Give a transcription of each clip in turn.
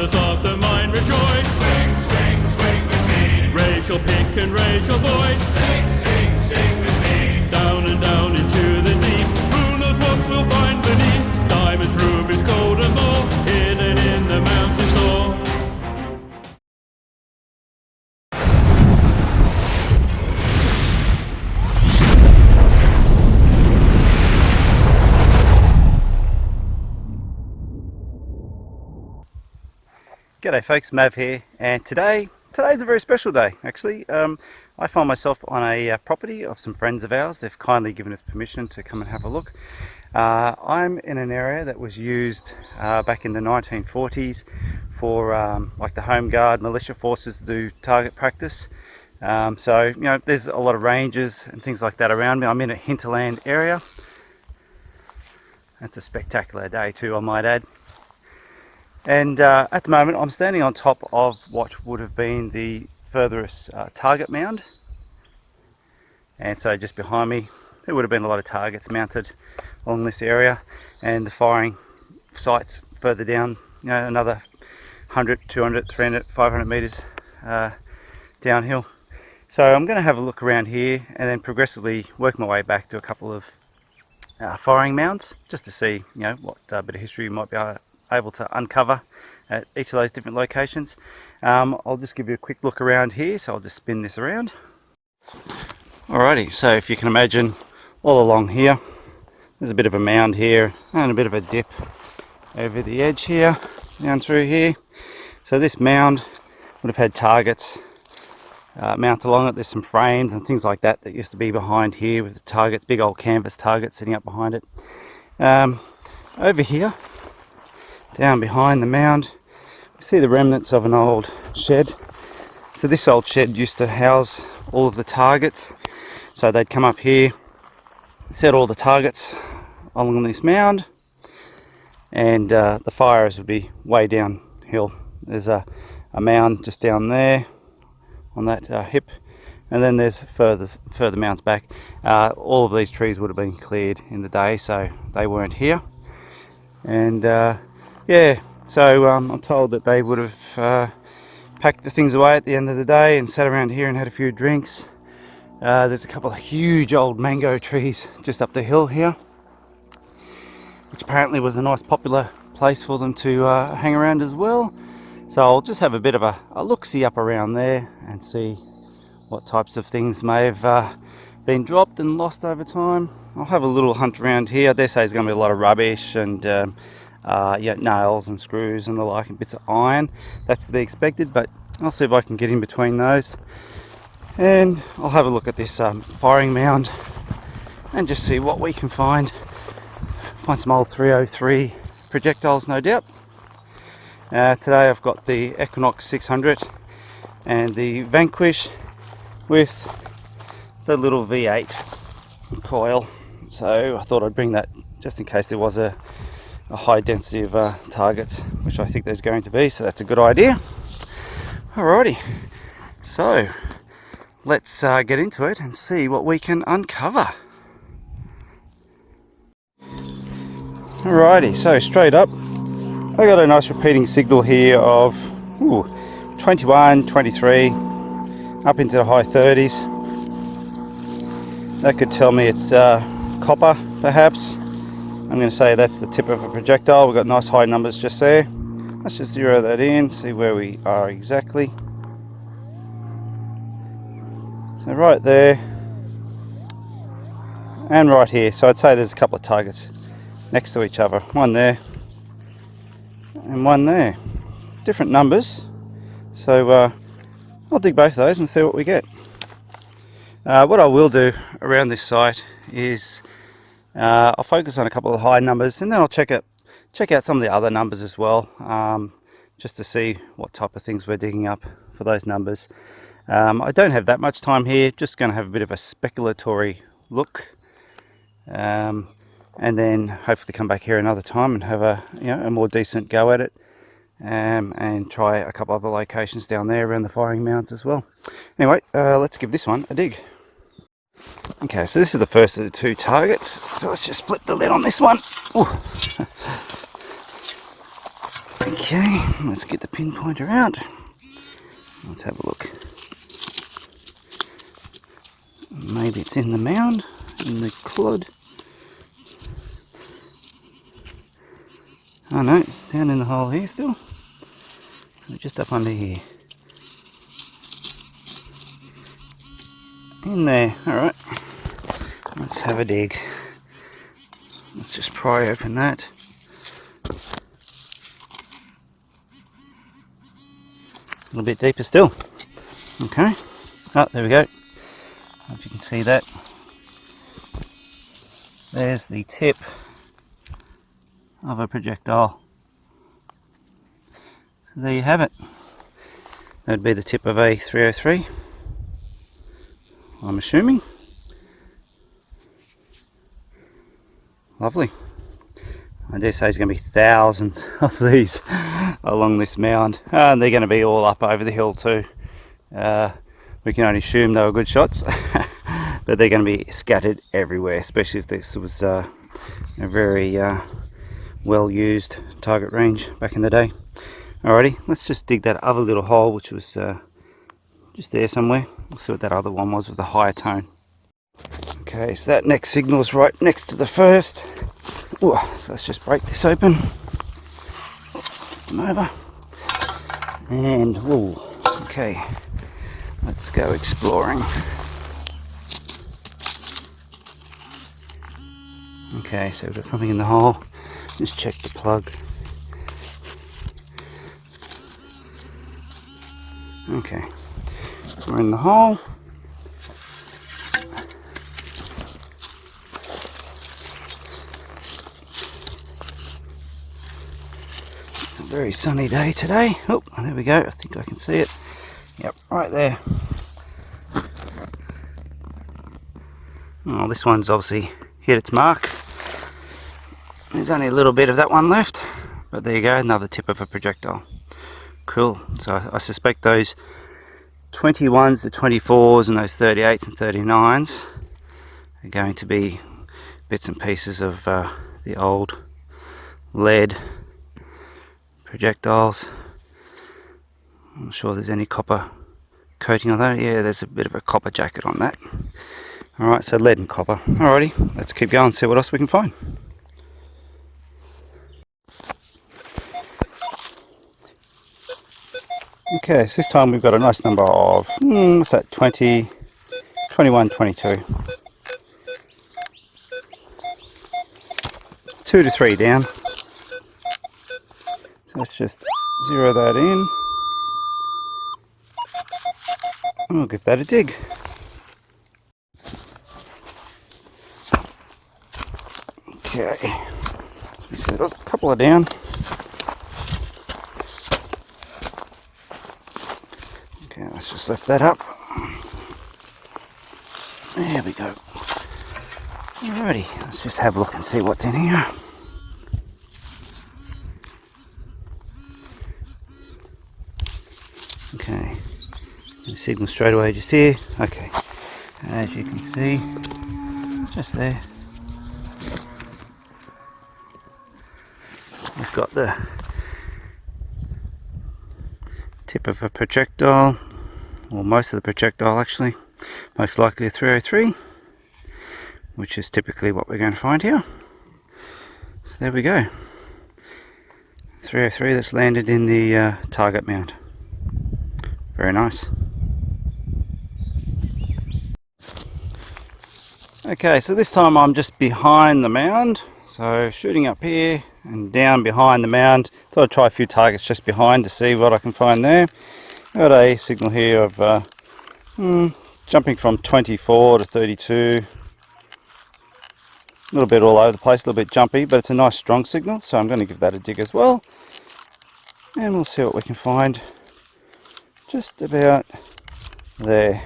Fellas of the mine rejoice. Swing, swing, swing with me. Raise your pick and raise your voice. Sing, sing, sing with me. Down and down into the deep. Who knows what we'll find beneath? Diamonds, rubies, gold and more, hidden in the mountain's floor. G'day folks, Mav here, and today's a very special day actually. I find myself on a property of some friends of ours. They've kindly given us permission to come and have a look. I'm in an area that was used back in the 1940s for like the Home Guard militia forces to do target practice. So you know, there's a lot of ranges and things like that around me. I'm in a hinterland area. That's a spectacular day too, I might add. And at the moment I'm standing on top of what would have been the furthest target mound, and so just behind me there would have been a lot of targets mounted along this area, and the firing sites further down, you know, another 100, 200, 300, 500 meters downhill. So I'm going to have a look around here and then progressively work my way back to a couple of firing mounds, just to see, you know, what bit of history you might be able to uncover at each of those different locations. I'll just give you a quick look around here, so I'll just spin this around. Alrighty, so if you can imagine, all along here there's a bit of a mound here and a bit of a dip over the edge here, down through here. So this mound would have had targets mounted along it. There's some frames and things like that that used to be behind here with the targets, big old canvas targets sitting up behind it. Over here, down behind the mound, you see the remnants of an old shed. So this old shed used to house all of the targets. So they'd come up here, set all the targets along this mound, and the firers would be way downhill. There's a mound just down there on that hip, and then there's further mounds back. All of these trees would have been cleared in the day, so they weren't here. And yeah, so I'm told that they would have packed the things away at the end of the day and sat around here and had a few drinks. There's a couple of huge old mango trees just up the hill here, which apparently was a nice popular place for them to hang around as well. So I'll just have a bit of a look-see up around there and see what types of things may have been dropped and lost over time. I'll have a little hunt around here. I dare say there's going to be a lot of rubbish and yeah, nails and screws and the like, and bits of iron. That's to be expected, but I'll see if I can get in between those, and I'll have a look at this firing mound and just see what we can find. Find some old 303 projectiles, no doubt. Today I've got the Equinox 600 and the Vanquish with the little V8 coil, so I thought I'd bring that just in case there was a high density of targets, which I think there's going to be, so that's a good idea. Alrighty, so let's get into it and see what we can uncover. Alrighty, so straight up I got a nice repeating signal here of 21, 23, up into the high 30s. That could tell me it's copper, perhaps. I'm going to say that's the tip of a projectile. We've got nice high numbers just there. Let's just zero that in, see where we are exactly. So right there, and right here. So I'd say there's a couple of targets next to each other. One there, and one there. Different numbers. So I'll dig both of those and see what we get. What I will do around this site is I'll focus on a couple of high numbers, and then I'll check out some of the other numbers as well, just to see what type of things we're digging up for those numbers. I don't have that much time here, just going to have a bit of a speculatory look, and then hopefully come back here another time and have a more decent go at it, and try a couple other locations down there around the firing mounds as well. Anyway, let's give this one a dig. Okay, so this is the first of the two targets, so let's just flip the lid on this one. Okay, let's get the pinpointer out. Let's have a look. Maybe it's in the mound, in the clod. Oh no, it's down in the hole here still. So just up under here. In there, alright. Let's have a dig. Let's just pry open that. A little bit deeper still. Okay. Oh, there we go. Hope you can see that. There's the tip of a projectile. So there you have it. That'd be the tip of a 303, I'm assuming. Lovely. I dare say there's going to be thousands of these along this mound. And they're going to be all up over the hill too. We can only assume they were good shots. But they're going to be scattered everywhere, especially if this was a very well used target range back in the day. Alrighty, let's just dig that other little hole which was just there somewhere. We'll see what that other one was with the higher tone. Okay, so that next signal is right next to the first. Ooh, so let's just break this open. Flip them over. And, ooh, okay, let's go exploring. Okay, so we've got something in the hole. Just check the plug. Okay, we're in the hole. It's a very sunny day today. Oh, there we go. I think I can see it. Yep, right there. Oh, this one's obviously hit its mark. There's only a little bit of that one left, but there you go, another tip of a projectile. Cool. So I suspect those 21s, the 24s, and those 38s and 39s are going to be bits and pieces of the old lead projectiles. I'm not sure there's any copper coating on that. Yeah, there's a bit of a copper jacket on that. Alright, so lead and copper. Alrighty, let's keep going and see what else we can find. Okay, so this time we've got a nice number of, what's that, 20, 21, 22. 2 to 3 down. So let's just zero that in. And we'll give that a dig. Okay, so a couple are down. Okay, let's just lift that up. There we go. Alrighty, let's just have a look and see what's in here. Okay, the signal straight away just here. Okay, as you can see, just there. We've got the tip of a projectile, or most of the projectile actually, most likely a 303, which is typically what we're going to find here. So there we go, 303 that's landed in the target mound. Very nice. Okay, so this time I'm just behind the mound, so shooting up here and down behind the mound. Thought I'd try a few targets just behind to see what I can find there. Got a signal here of jumping from 24 to 32. A little bit all over the place, a little bit jumpy, but it's a nice strong signal, so I'm going to give that a dig as well. And we'll see what we can find just about there.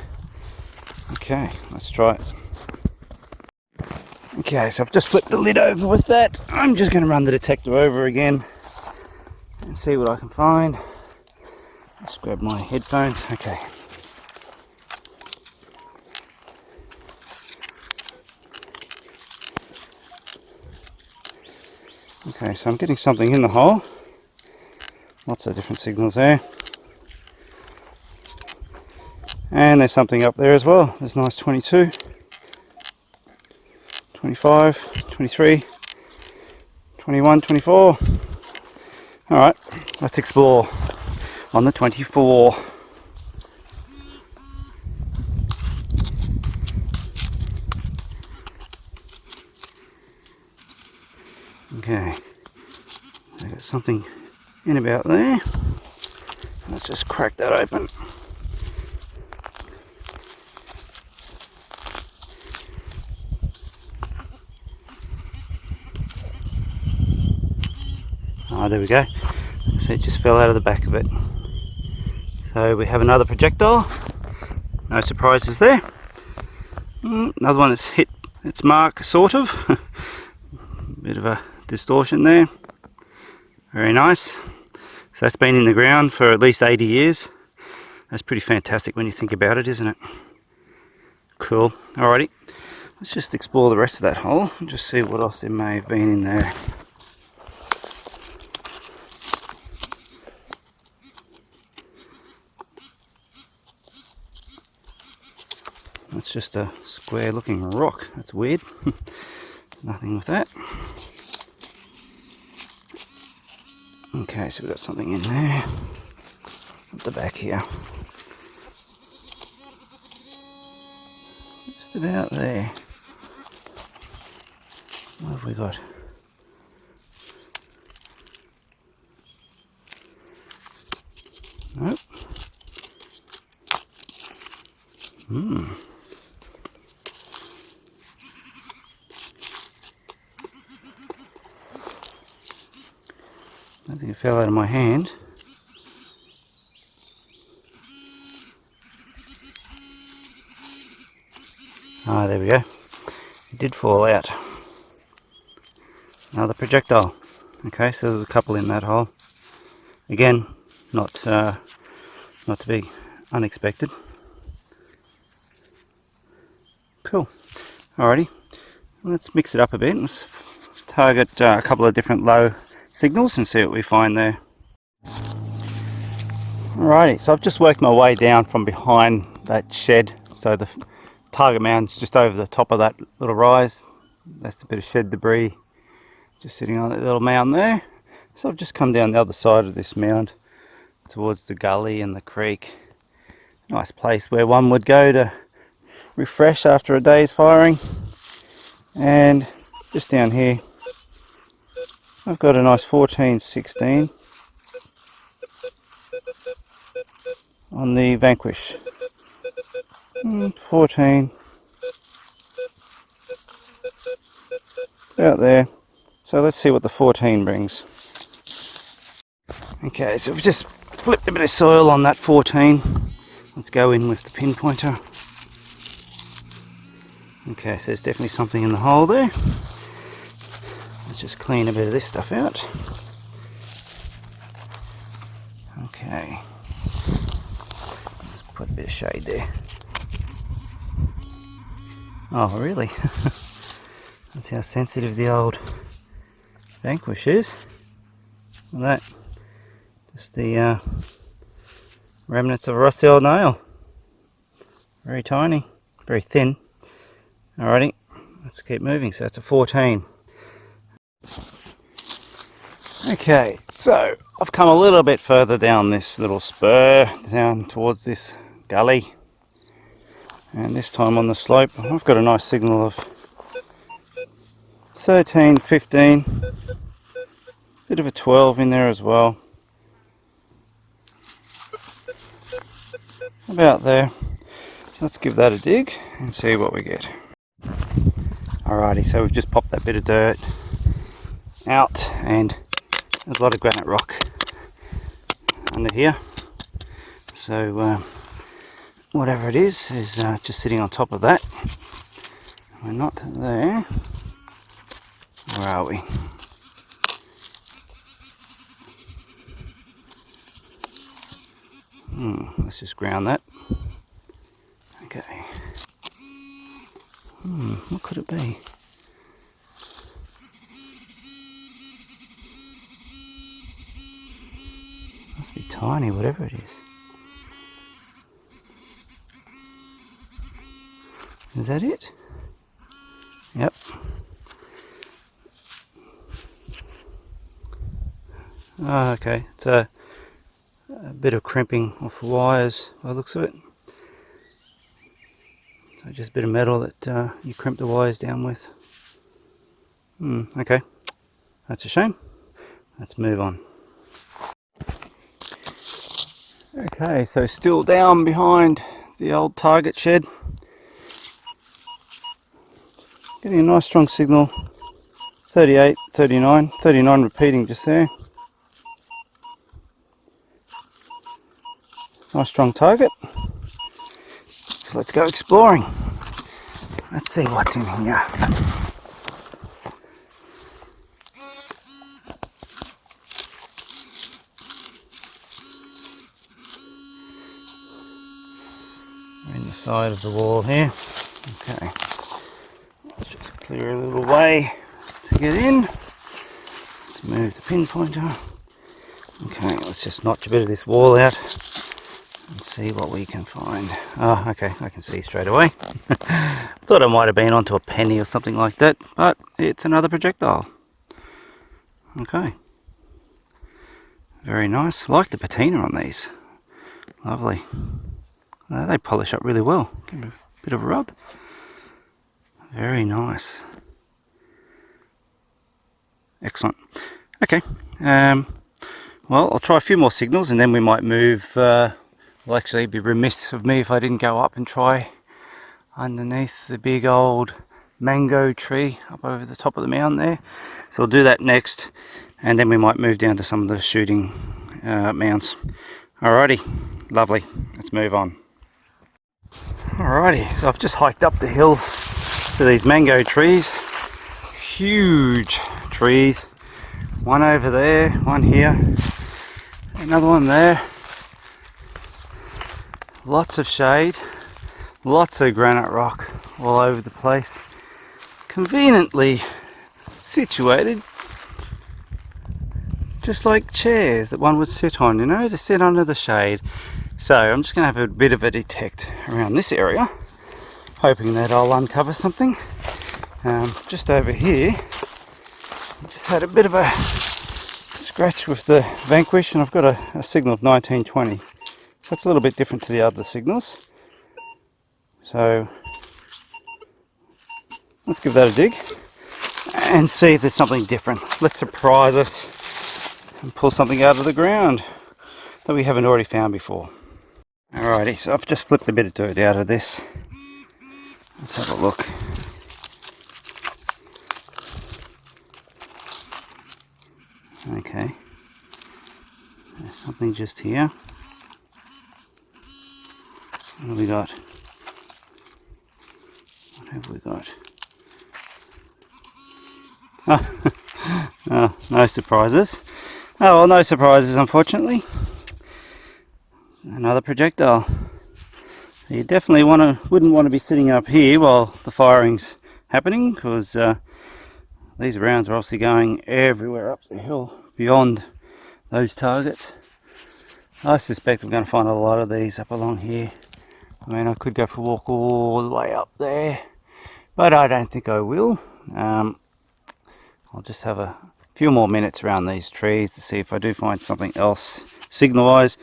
Okay, let's try it. Okay, so I've just flipped the lid over with that. I'm just going to run the detector over again and see what I can find. Let's grab my headphones. Okay. Okay, so I'm getting something in the hole. Lots of different signals there. And there's something up there as well. There's nice 22, 25, 23, 21, 24. Alright, let's explore on the 24. Okay, I got something in about there. Let's just crack that open. Oh, there we go. So it just fell out of the back of it. So we have another projectile. No surprises there. Another one that's hit its mark, sort of. Bit of a distortion there. Very nice. So that's been in the ground for at least 80 years. That's pretty fantastic when you think about it, isn't it? Cool. Alrighty. Let's just explore the rest of that hole and just see what else there may have been in there. That's just a square looking rock. That's weird. Nothing with that. Okay, so we've got something in there. At the back here. Just about there. What have we got? Nope. I think it fell out of my hand. Ah, there we go. It did fall out. Another projectile. Okay, so there's a couple in that hole. Again, not to be unexpected. Cool. Alrighty, let's mix it up a bit. Let's target a couple of different low signals and see what we find there. Alrighty, so I've just worked my way down from behind that shed. So the target mound's just over the top of that little rise. That's a bit of shed debris just sitting on that little mound there. So I've just come down the other side of this mound towards the gully and the creek. Nice place where one would go to refresh after a day's firing. And just down here I've got a nice 14-16 on the Vanquish. 14 about there. So let's see what the 14 brings. Okay, so we've just flipped a bit of soil on that 14. Let's go in with the pinpointer. Okay, so there's definitely something in the hole there. Let's just clean a bit of this stuff out. Okay. Let's put a bit of shade there. Oh, really? That's how sensitive the old Vanquish is. Look at that. Just the remnants of a rusty old nail. Very tiny, very thin. Alrighty, let's keep moving. So that's a 14. Okay, so I've come a little bit further down this little spur, down towards this gully. And this time on the slope, I've got a nice signal of 13, 15. Bit of a 12 in there as well. About there. So let's give that a dig and see what we get. Alrighty, so we've just popped that bit of dirt out and there's a lot of granite rock under here. So whatever it is just sitting on top of that. We're not there. Where are we? Let's just ground that. Okay. What could it be? Must be tiny, whatever it is. Is that it? Yep. Oh, okay. It's a bit of crimping off wires by the looks of it. So just a bit of metal that you crimp the wires down with. Okay. That's a shame. Let's move on. Okay, so still down behind the old target shed. Getting a nice strong signal. 38, 39, 39 repeating just there. Nice strong target. So let's go exploring. Let's see what's in here. We're in the side of the wall here. Okay. Let's just clear a little way to get in. Let's move the pinpointer. Okay, let's just notch a bit of this wall out and see what we can find. Oh, okay, I can see straight away. Thought I might have been onto a penny or something like that, but it's another projectile. Okay. Very nice. I like the patina on these. Lovely. They polish up really well. Give it a bit of a rub. Very nice. Excellent. Okay. Well, I'll try a few more signals and then we might move. Will actually be remiss of me if I didn't go up and try underneath the big old mango tree up over the top of the mountain there. So we'll do that next, and then we might move down to some of the shooting mounts. Alrighty, lovely. Let's move on. Alrighty, so I've just hiked up the hill to these mango trees. Huge trees. One over there, one here, another one there. Lots of shade, lots of granite rock all over the place. Conveniently situated, just like chairs that one would sit on, you know, to sit under the shade. So I'm just going to have a bit of a detect around this area, hoping that I'll uncover something. Just over here, I just had a bit of a scratch with the Vanquish, and I've got a signal of 1920. That's a little bit different to the other signals. So let's give that a dig and see if there's something different. Let's surprise us and pull something out of the ground that we haven't already found before. Alrighty, so I've just flipped a bit of dirt out of this. Let's have a look. Okay, there's something just here. What have we got? What have we got? Oh, no surprises. Oh well, no surprises unfortunately. Another projectile. So you definitely wouldn't want to be sitting up here while the firing's happening, because these rounds are obviously going everywhere up the hill beyond those targets. I suspect I'm going to find a lot of these up along here. I mean, I could go for a walk all the way up there, but I don't think I will. I'll just have a few more minutes around these trees to see if I do find something else signal wise,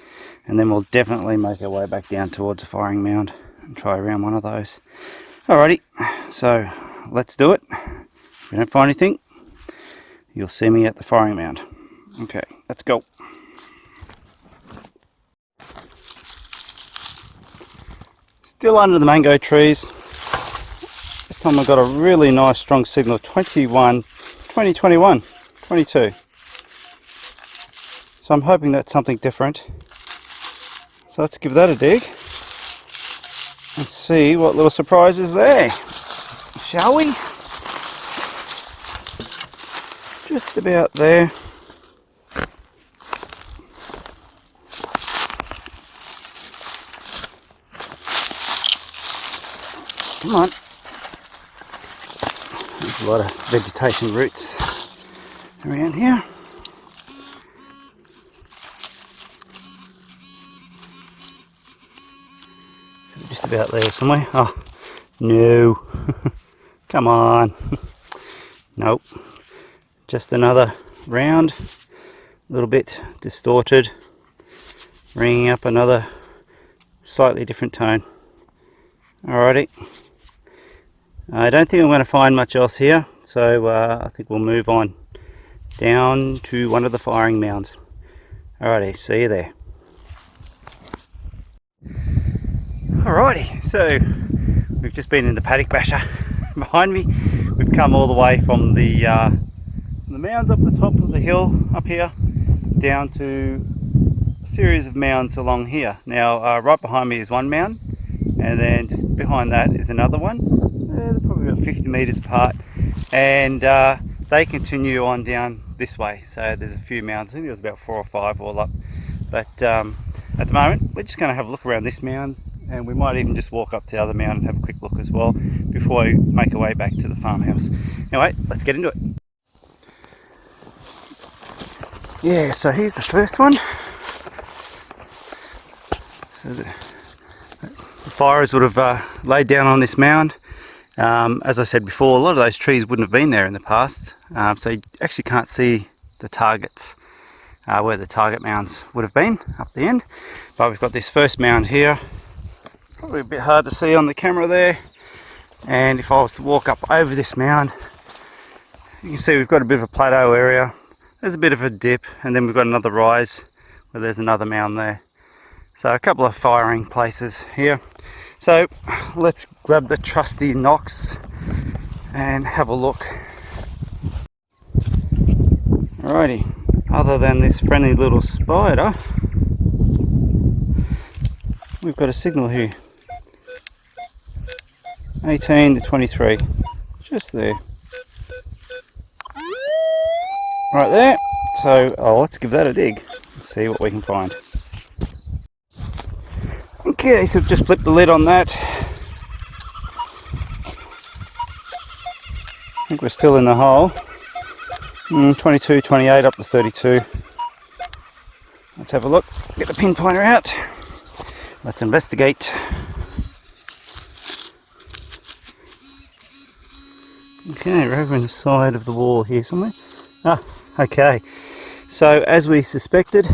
and then we'll definitely make our way back down towards the firing mound and try around one of those. Alrighty, so let's do it. If we don't find anything, you'll see me at the firing mound. Okay, let's go. Still under the mango trees. This time I got a really nice strong signal of 21, 20, 21, 22. So I'm hoping that's something different. So let's give that a dig and see what little surprise is there. Shall we? Just about there. Come on. There's a lot of vegetation roots around here. Just about there somewhere. Oh, no. Come on. Nope. Just another round. A little bit distorted. Ringing up another slightly different tone. Alrighty. I don't think I'm going to find much else here, so I think we'll move on down to one of the firing mounds. Alrighty, see you there. Alrighty, so we've just been in the paddock basher behind me. We've come all the way from the mounds up the top of the hill up here down to a series of mounds along here. Now right behind me is one mound, and then just behind that is another one. They're probably about 50 meters apart, and they continue on down this way. So there's a few mounds. I think there's about 4 or 5 all up, but at the moment we're just going to have a look around this mound, and we might even just walk up to the other mound and have a quick look as well before we make our way back to the farmhouse. Anyway, let's get into it. Yeah, so here's the first one. So the fires would have laid down on this mound. As I said before, a lot of those trees wouldn't have been there in the past, so you actually can't see the targets where the target mounds would have been up the end. But we've got this first mound here, probably a bit hard to see on the camera there, and if I was to walk up over this mound, you can see we've got a bit of a plateau area. There's a bit of a dip, and then we've got another rise where there's another mound there. So a couple of firing places here. So let's grab the trusty Nox and have a look. Alrighty, other than this friendly little spider, we've got a signal here. 18 to 23, just there. Right there. So let's give that a dig and see what we can find. Okay, so just flip the lid on that. I think we're still in the hole. 22, 28 up to 32. Let's have a look. Get the pinpointer out. Let's investigate. Okay, we're over in the side of the wall here somewhere. Ah, okay. So as we suspected,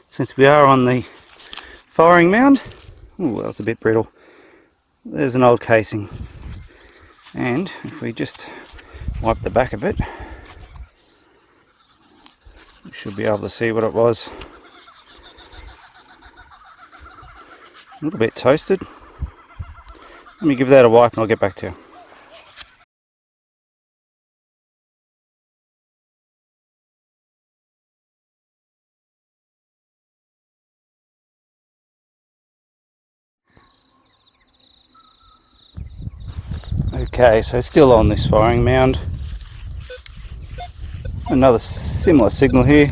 since we are on the firing mound, oh, that was a bit brittle. There's an old casing, and if we just wipe the back of it, we should be able to see what it was. A little bit toasted. Let me give that a wipe and I'll get back to you. Okay, so still on this firing mound. Another similar signal here.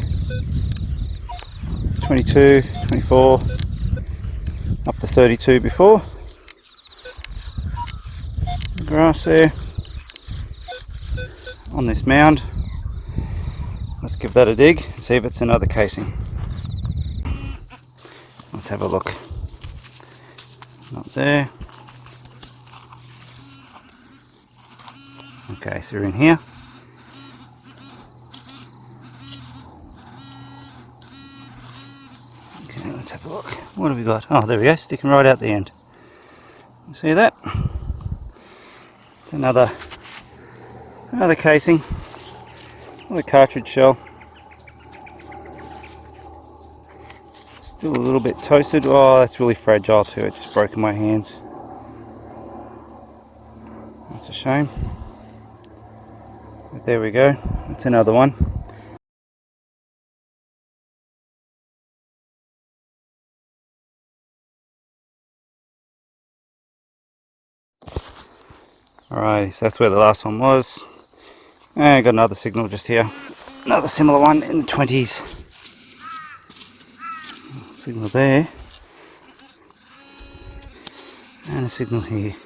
22, 24, up to 32 before. The grass there. On this mound. Let's give that a dig and see if it's another casing. Let's have a look. Not there. Okay, so we're in here. Okay, let's have a look. What have we got? Oh, there we go, sticking right out the end. You see that? It's another casing, another cartridge shell. Still a little bit toasted. Oh, that's really fragile too. It just broke in my hands. That's a shame. But there we go. That's another one. Alright, so that's where the last one was. And I got another signal just here. Another similar one in the 20s. Signal there. And a signal here.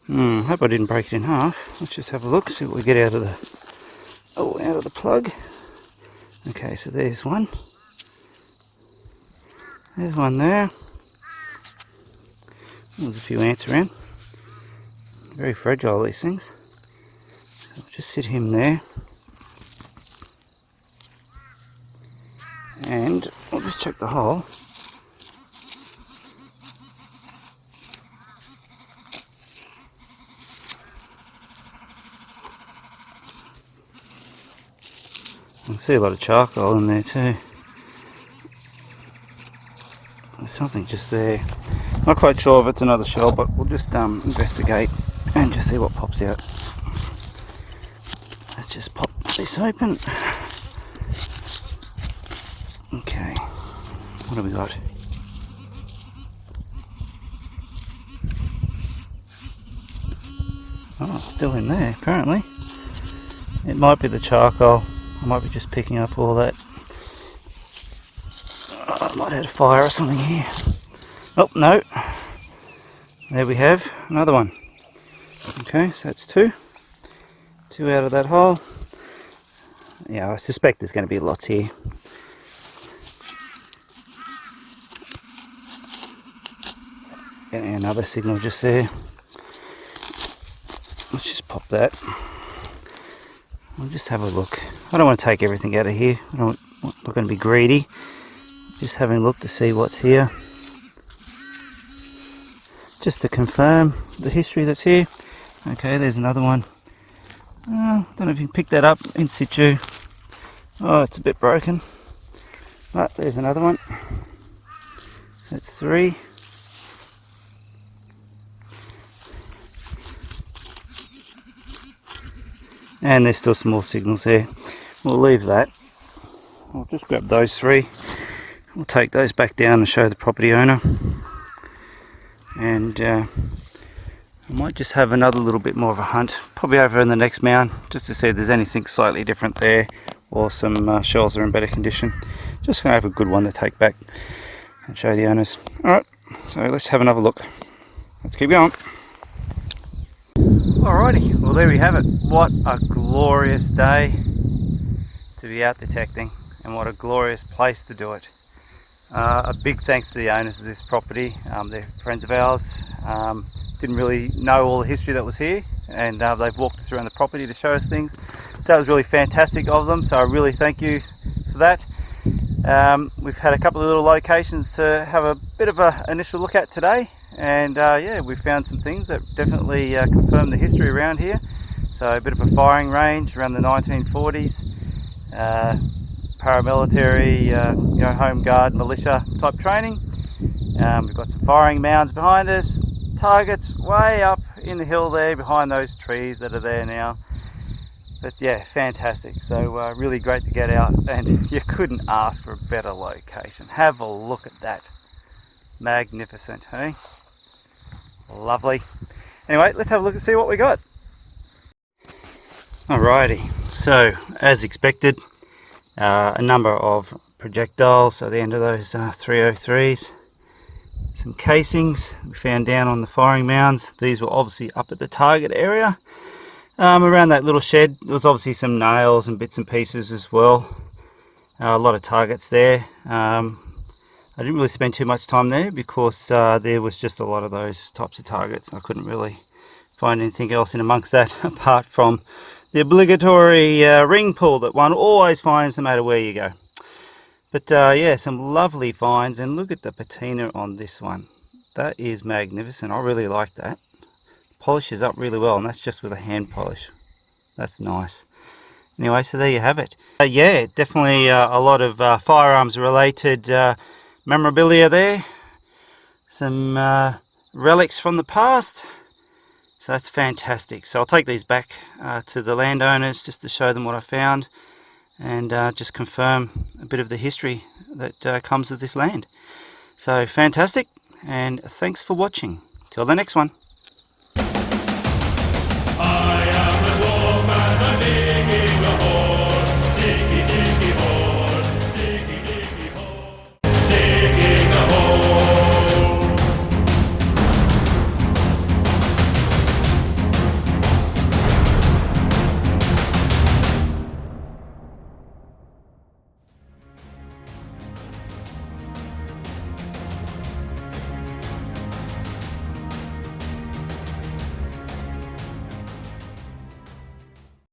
Hope I didn't break it in half. Let's just have a look, see what we get out of the plug. Okay, so there's one. There's one there. There's a few ants around. Very fragile, these things. So I'll just sit him there. And I'll just check the hole. I can see a lot of charcoal in there too. There's something just there. Not quite sure if it's another shell, but we'll just investigate and just see what pops out. Let's just pop this open. Okay, what have we got? Oh, it's still in there apparently. It might be the charcoal. I might be just picking up all that. Oh, I might have had a fire or something here. Oh, no. There we have another one. Okay, so that's two. Two out of that hole. Yeah, I suspect there's going to be lots here. Getting another signal just there. Let's just pop that. I'll just have a look. I don't want to take everything out of here. I'm not going to be greedy. Just having a look to see what's here. Just to confirm the history that's here. Okay, there's another one. Don't know if you can pick that up in situ. Oh, it's a bit broken. But there's another one. That's three. And there's still some more signals there. We'll leave that. I'll just grab those three. We'll take those back down and show the property owner. And I might just have another little bit more of a hunt, probably over in the next mound, just to see if there's anything slightly different there, or some shells that are in better condition. Just going to have a good one to take back and show the owners. Alright, so let's have another look. Let's keep going. Alrighty, well there we have it. What a glorious day to be out detecting, and what a glorious place to do it. A big thanks to the owners of this property. They're friends of ours. Didn't really know all the history that was here, and they've walked us around the property to show us things. So that was really fantastic of them, so I really thank you for that. We've had a couple of little locations to have a bit of an initial look at today, and yeah, we found some things that definitely confirm the history around here. So a bit of a firing range around the 1940s, paramilitary, home guard, militia type training. We've got some firing mounds behind us, targets way up in the hill there behind those trees that are there now. But yeah, fantastic. So really great to get out, and you couldn't ask for a better location. Have a look at that. Magnificent, hey? Lovely. Anyway, let's have a look and see what we got. Alrighty, so as expected, a number of projectiles at the end of those 303s. Some casings we found down on the firing mounds. These were obviously up at the target area. Around that little shed, there was obviously some nails and bits and pieces as well. A lot of targets there. I didn't really spend too much time there because there was just a lot of those types of targets. I couldn't really find anything else in amongst that apart from the obligatory ring pull that one always finds no matter where you go. But yeah, some lovely finds, and look at the patina on this one. That is magnificent. I really like that. Polishes up really well, and that's just with a hand polish. That's nice. Anyway, so there you have it. Yeah, definitely a lot of firearms related memorabilia there. Some relics from the past. So that's fantastic. So I'll take these back to the landowners just to show them what I found, and just confirm a bit of the history that comes with this land. So fantastic, and thanks for watching. Till the next one.